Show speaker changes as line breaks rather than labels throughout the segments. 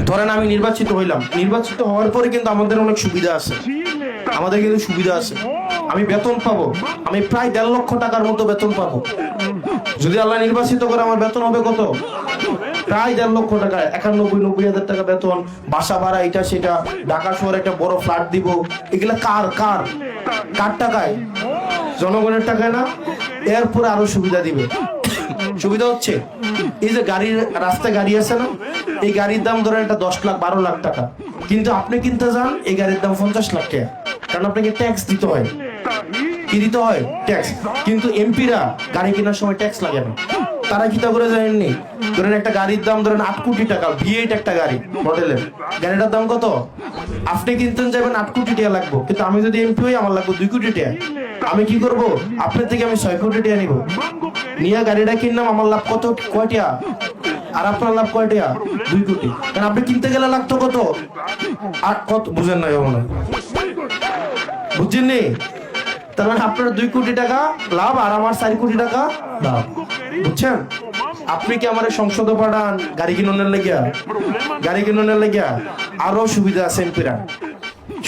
ধরেন আমি নির্বাচিত হইলাম, নির্বাচিত হওয়ার পরে কিন্তু আমাদের অনেক সুবিধা আছে, আমাদের কিন্তু সুবিধা আছে। আমি বেতন পাবো, আমি প্রায় 1.5 লক্ষ টাকার মতো বেতন পাবো। যদি আল্লাহ নির্বাচিত করে আমার বেতন হবে কত? প্রায় 1.5 লক্ষ টাকা, 91-90 হাজার টাকা বেতন, বাসা ভাড়া, এটা সেটা, ঢাকা শহরে একটা বড় ফ্ল্যাট দিব। এগুলা কার কার কার টাকায়? জনগণের টাকায় না? এরপরে আরো সুবিধা দিবে। সুবিধা হচ্ছে এই যে গাড়ির, রাস্তায় গাড়ি আছে না, এই গাড়ির দাম ধরেন এটা 10 লাখ 12 লাখ টাকা, কিন্তু আপনি কিনতে যান এই গাড়ির দাম 50 লাখ টাকা, কারণ আপনাকে ট্যাক্স দিতে হয়। কি দিতে হয়? ট্যাক্স। কিন্তু এমপিরা গাড়ি কেনার সময় ট্যাক্স লাগে না। তারা কি তা করে জানেননি? ধরেন একটা গাড়ির দাম ধরেন 8 কোটি টাকা, V8 একটা গাড়ি মডেলের, গাড়িটার দাম কত? আপনি কিনতে যাবেন 8 কোটি টাকা লাগবে, কিন্তু আমি যদি এমপি হই আমার লাগবে 2 কোটি টাকা। আমি কি করব? আপনার থেকে আমি 6 কোটি টাকা নিব, নিয়ে গাড়িটা কিনলাম, আমার লাভ কত? কয়টা? আর আপনার লাভ কয়টা? 2 কোটি। কারণ আপনি কিনতে গেলে লাগতো কত? আর কত বুঝেন না? বুঝছেন নি? তার মানে আপনার 2 কোটি টাকা লাভ আর আমার 4 কোটি টাকা লাভ। বুঝছেন? আপনি কি আমার সংসদে পাঠান গাড়ি কিনোনের লাগিয়া? গাড়ি কিনোনের লাগিয়া আরো সুবিধা আছে এমপিরা।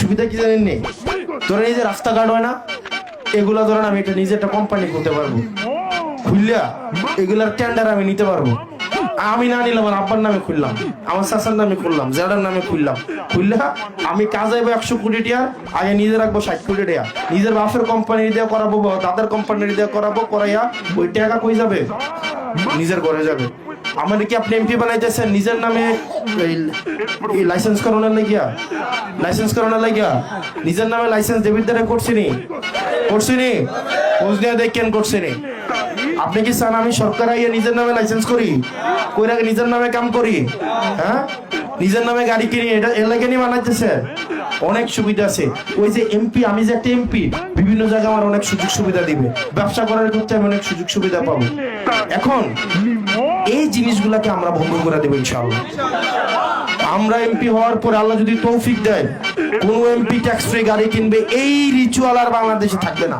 সুবিধা কি জানেননি? ধরেন এই যে রাস্তাঘাট হয় না, এগুলা ধরেন আমি এটা নিজে একটা কোম্পানি করতে পারবো, খুললা এগুলার টেন্ডার আমি নিতে পারবো। আমি না নিলাম, আমার আব্বার নামে খুললাম, আমার চাচার নামে খুললাম, জেডার নামে খুললাম, খুললা আমি কাজ আইবো 100 কোটি টাকা, আগে নিজে রাখবো 60 কোটি টাকা, নিজের বাপের কোম্পানি দিয়ে করাবো, তাদের কোম্পানি দিয়ে করাবো, করাইয়া ওই টাকা কই যাবে? নিজের ঘরে যাবে। আমার কি আপনি এমপি বানাইতেছেন নিজের নামে লাইসেন্স করানোর লাগিয়া? লাইসেন্স করানোর লাগিয়া নিজের নামে লাইসেন্স ডেবিট দ্বারা করছিনি? করছিনি? খোঁজ নিয়ে দেখেন করছিনি? আপনি কি চান আমি সরকার আইয়া নিজের নামে লাইসেন্স করি, কইরা নিজের নামে কাম করি? হ্যাঁ, নিজের নামে গাড়ি কিনি, এটা এলাকা নিয়ে বানাইতেছে। অনেক সুবিধা আছে। ওই যে এমপি, আমি যে একটা এমপি, বিভিন্ন জায়গায় আমার অনেক সুযোগ সুবিধা দিবে, ব্যবসা করার ক্ষেত্রে আমি অনেক সুযোগ সুবিধা পাবো। এখন এই জিনিসগুলাকে আমরা বন্ধ করে দেবো ইনশাআল্লাহ। আমরা এমপি হওয়ার পর আল্লাহ যদি তৌফিক দেয়, কোন এমপি ট্যাক্স ফ্রি গাড়ি কিনবে, এই রিচুয়াল আর বাংলাদেশে থাকবে না।